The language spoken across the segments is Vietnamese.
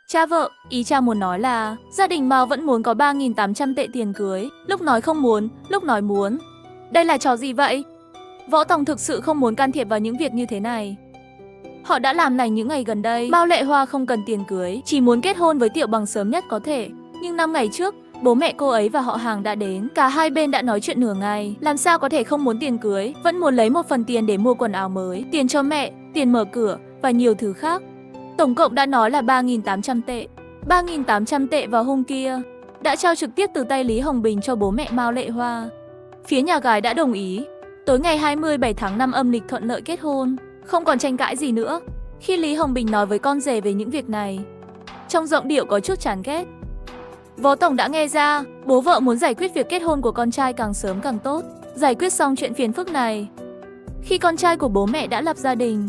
Cha vợ, ý cha muốn nói là gia đình Mao vẫn muốn có 3.800 tệ tiền cưới, lúc nói không muốn, lúc nói muốn. Đây là trò gì vậy? Võ Tòng thực sự không muốn can thiệp vào những việc như thế này. Họ đã làm lành những ngày gần đây, Mao Lệ Hoa không cần tiền cưới, chỉ muốn kết hôn với Tiểu Bằng sớm nhất có thể. Nhưng 5 ngày trước, bố mẹ cô ấy và họ hàng đã đến, cả hai bên đã nói chuyện nửa ngày, làm sao có thể không muốn tiền cưới, vẫn muốn lấy một phần tiền để mua quần áo mới, tiền cho mẹ, tiền mở cửa và nhiều thứ khác. Tổng cộng đã nói là 3.800 tệ. 3.800 tệ vào hôm kia, đã trao trực tiếp từ tay Lý Hồng Bình cho bố mẹ Mao Lệ Hoa. Phía nhà gái đã đồng ý. Tối ngày 27 tháng 5 âm lịch thuận lợi kết hôn, không còn tranh cãi gì nữa. Khi Lý Hồng Bình nói với con rể về những việc này, trong giọng điệu có chút chán ghét. Võ Tổng đã nghe ra, bố vợ muốn giải quyết việc kết hôn của con trai càng sớm càng tốt, giải quyết xong chuyện phiền phức này. Khi con trai của bố mẹ đã lập gia đình,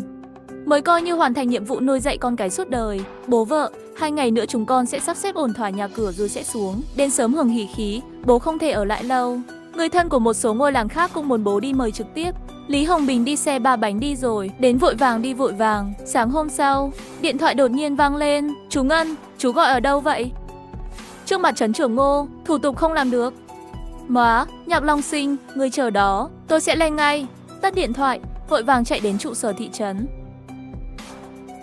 mới coi như hoàn thành nhiệm vụ nuôi dạy con cái suốt đời. Bố vợ, 2 ngày nữa chúng con sẽ sắp xếp ổn thỏa nhà cửa rồi sẽ xuống, đến sớm hưởng hỉ khí, bố không thể ở lại lâu. Người thân của một số ngôi làng khác cũng muốn bố đi mời trực tiếp. Lý Hồng Bình đi xe 3 bánh đi rồi, đến vội vàng đi vội vàng. Sáng hôm sau, điện thoại đột nhiên vang lên. Chú Ngân, chú gọi ở đâu vậy? Trước mặt trấn trưởng Ngô, thủ tục không làm được. Má, Nhạc Long Sinh, người chờ đó, tôi sẽ lên ngay. Tắt điện thoại, vội vàng chạy đến trụ sở thị trấn.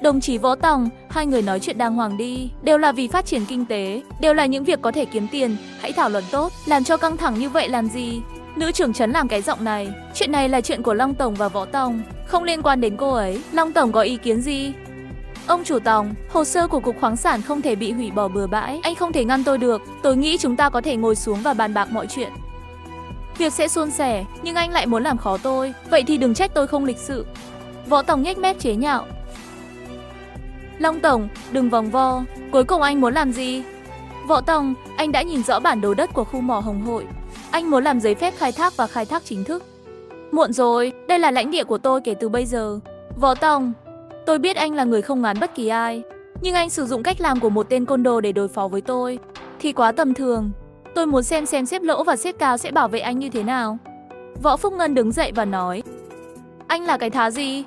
Đồng chí Võ Tòng, hai người nói chuyện đàng hoàng đi, đều là vì phát triển kinh tế, đều là những việc có thể kiếm tiền, hãy thảo luận tốt, làm cho căng thẳng như vậy làm gì? Nữ trưởng trấn làm cái giọng này, chuyện này là chuyện của Long Tổng và Võ Tòng, không liên quan đến cô ấy. Long Tổng có ý kiến gì? Ông chủ Tòng, hồ sơ của Cục Khoáng sản không thể bị hủy bỏ bừa bãi, anh không thể ngăn tôi được, tôi nghĩ chúng ta có thể ngồi xuống và bàn bạc mọi chuyện. Việc sẽ suôn sẻ, nhưng anh lại muốn làm khó tôi, vậy thì đừng trách tôi không lịch sự. Võ Tòng nhếch mép chế nhạo. Long Tổng, đừng vòng vo, cuối cùng anh muốn làm gì? Võ Tòng, anh đã nhìn rõ bản đồ đất của khu mỏ Hồng Hội. Anh muốn làm giấy phép khai thác và khai thác chính thức. Muộn rồi, đây là lãnh địa của tôi kể từ bây giờ. Võ Tòng, tôi biết anh là người không ngán bất kỳ ai, nhưng anh sử dụng cách làm của một tên côn đồ để đối phó với tôi thì quá tầm thường. Tôi muốn xem xếp lỗ và xếp cao sẽ bảo vệ anh như thế nào. Võ Phúc Ngân đứng dậy và nói, anh là cái thá gì?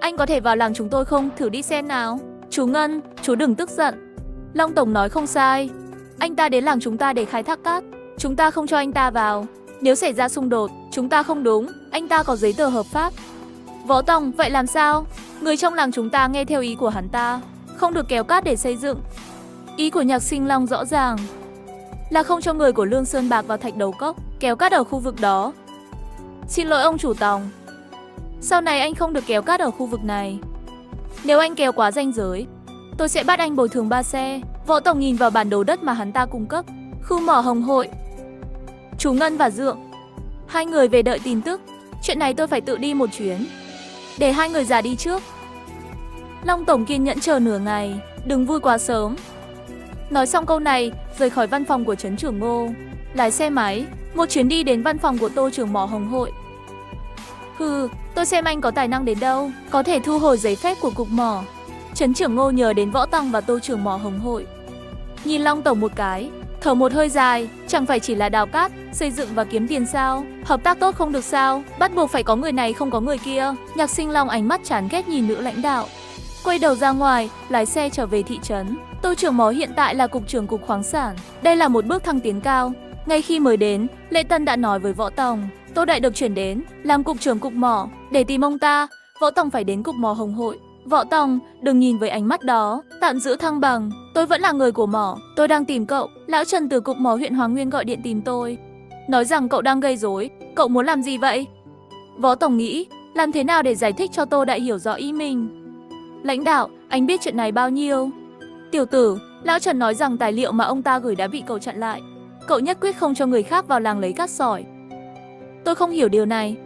Anh có thể vào làng chúng tôi không? Thử đi xem nào. Chú Ngân, chú đừng tức giận. Long Tổng nói không sai. Anh ta đến làng chúng ta để khai thác cát. Chúng ta không cho anh ta vào. Nếu xảy ra xung đột, chúng ta không đúng. Anh ta có giấy tờ hợp pháp. Võ Tòng, vậy làm sao? Người trong làng chúng ta nghe theo ý của hắn ta, không được kéo cát để xây dựng. Ý của Nhạc Sinh Long rõ ràng là không cho người của Lương Sơn Bạc vào Thạch Đầu Cốc kéo cát ở khu vực đó. Xin lỗi ông chủ Tòng, sau này anh không được kéo cát ở khu vực này. Nếu anh kéo quá ranh giới, tôi sẽ bắt anh bồi thường 3 xe. Võ Tổng nhìn vào bản đồ đất mà hắn ta cung cấp. Khu mỏ Hồng Hội. Chú Ngân và Dượng, hai người về đợi tin tức. Chuyện này tôi phải tự đi một chuyến, để hai người già đi trước. Long Tổng kiên nhẫn chờ nửa ngày, đừng vui quá sớm. Nói xong câu này, rời khỏi văn phòng của trấn trưởng Ngô, lái xe máy, một chuyến đi đến văn phòng của Tô trưởng mỏ Hồng Hội. Hừ, tôi xem anh có tài năng đến đâu, có thể thu hồi giấy phép của cục mỏ. Trấn trưởng Ngô nhờ đến Võ Tòng và Tô trưởng mỏ Hồng Hội. Nhìn Long Tổng một cái, thở một hơi dài, chẳng phải chỉ là đào cát, xây dựng và kiếm tiền sao? Hợp tác tốt không được sao? Bắt buộc phải có người này không có người kia. Nhạc Sinh Long ánh mắt chán ghét nhìn nữ lãnh đạo, quay đầu ra ngoài, lái xe trở về thị trấn. Tô trưởng mỏ hiện tại là cục trưởng Cục Khoáng sản. Đây là một bước thăng tiến cao. Ngay khi mới đến, Lệ Tân đã nói với Võ Tòng, Tô Đại được chuyển đến làm cục trưởng cục mỏ. Để tìm ông ta, Võ Tòng phải đến cục mỏ Hồng Hội. Võ Tòng, đừng nhìn với ánh mắt đó, tạm giữ thăng bằng. Tôi vẫn là người của mỏ, tôi đang tìm cậu. Lão Trần từ cục mỏ huyện Hoàng Nguyên gọi điện tìm tôi, nói rằng cậu đang gây rối. Cậu muốn làm gì vậy? Võ Tòng nghĩ, làm thế nào để giải thích cho Tô Đại hiểu rõ ý mình. Lãnh đạo, anh biết chuyện này bao nhiêu? Tiểu tử, Lão Trần nói rằng tài liệu mà ông ta gửi đã bị cậu chặn lại. Cậu nhất quyết không cho người khác vào làng lấy cát sỏi. Tôi không hiểu điều này.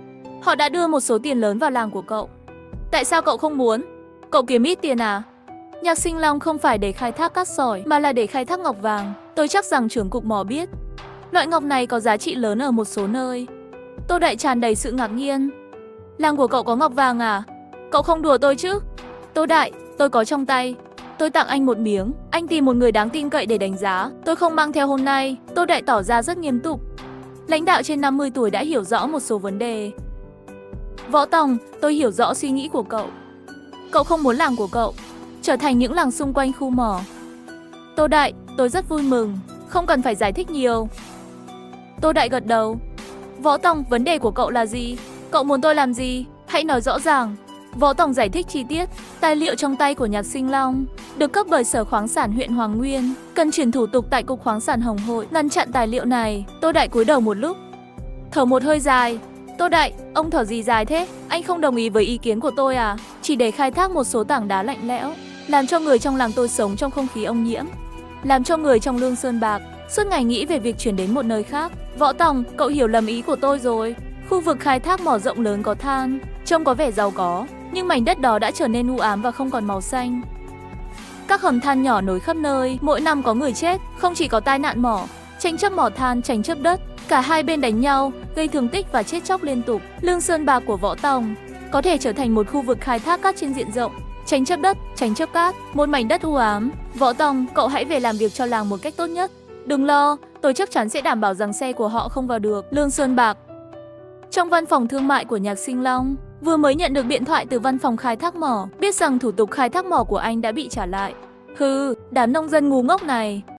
Họ đã đưa một số tiền lớn vào làng của cậu. Tại sao cậu không muốn? Cậu kiếm ít tiền à? Nhạc Sinh Long không phải để khai thác cát sỏi mà là để khai thác ngọc vàng. Tôi chắc rằng trưởng cục mỏ biết. Loại ngọc này có giá trị lớn ở một số nơi. Tô Đại tràn đầy sự ngạc nhiên. Làng của cậu có ngọc vàng à? Cậu không đùa tôi chứ? Tô Đại, tôi có trong tay. Tôi tặng anh một miếng. Anh tìm một người đáng tin cậy để đánh giá. Tôi không mang theo hôm nay. Tô Đại tỏ ra rất nghiêm túc. Lãnh đạo trên 50 tuổi đã hiểu rõ một số vấn đề. Võ Tòng, tôi hiểu rõ suy nghĩ của cậu. Cậu không muốn làng của cậu trở thành những làng xung quanh khu mỏ. Tô Đại, tôi rất vui mừng, không cần phải giải thích nhiều. Tô Đại gật đầu. Võ Tòng, vấn đề của cậu là gì? Cậu muốn tôi làm gì? Hãy nói rõ ràng. Võ Tòng giải thích chi tiết. Tài liệu trong tay của Nhạc Sinh Long được cấp bởi Sở Khoáng sản huyện Hoàng Nguyên, cần chuyển thủ tục tại Cục Khoáng sản Hồng Hội ngăn chặn tài liệu này. Tô Đại cúi đầu một lúc, thở một hơi dài. Tô Đại, ông thở gì dài thế? Anh không đồng ý với ý kiến của tôi à? Chỉ để khai thác một số tảng đá lạnh lẽo, làm cho người trong làng tôi sống trong không khí ô nhiễm, làm cho người trong Lương Sơn Bạc suốt ngày nghĩ về việc chuyển đến một nơi khác. Võ Tòng, cậu hiểu lầm ý của tôi rồi. Khu vực khai thác mỏ rộng lớn có than, trông có vẻ giàu có, nhưng mảnh đất đó đã trở nên u ám và không còn màu xanh. Các hầm than nhỏ nối khắp nơi, mỗi năm có người chết, không chỉ có tai nạn mỏ, tranh chấp mỏ than, tranh chấp đất, cả hai bên đánh nhau, gây thương tích và chết chóc liên tục. Lương Sơn Bạc của Võ Tòng có thể trở thành một khu vực khai thác cát trên diện rộng, tranh chấp đất, tranh chấp cát, một mảnh đất u ám. Võ Tòng, cậu hãy về làm việc cho làng một cách tốt nhất. Đừng lo, tôi chắc chắn sẽ đảm bảo rằng xe của họ không vào được Lương Sơn Bạc. Trong văn phòng thương mại của Nhạc Sinh Long, vừa mới nhận được điện thoại từ văn phòng khai thác mỏ, biết rằng thủ tục khai thác mỏ của anh đã bị trả lại. Hừ, đám nông dân ngu ngốc này.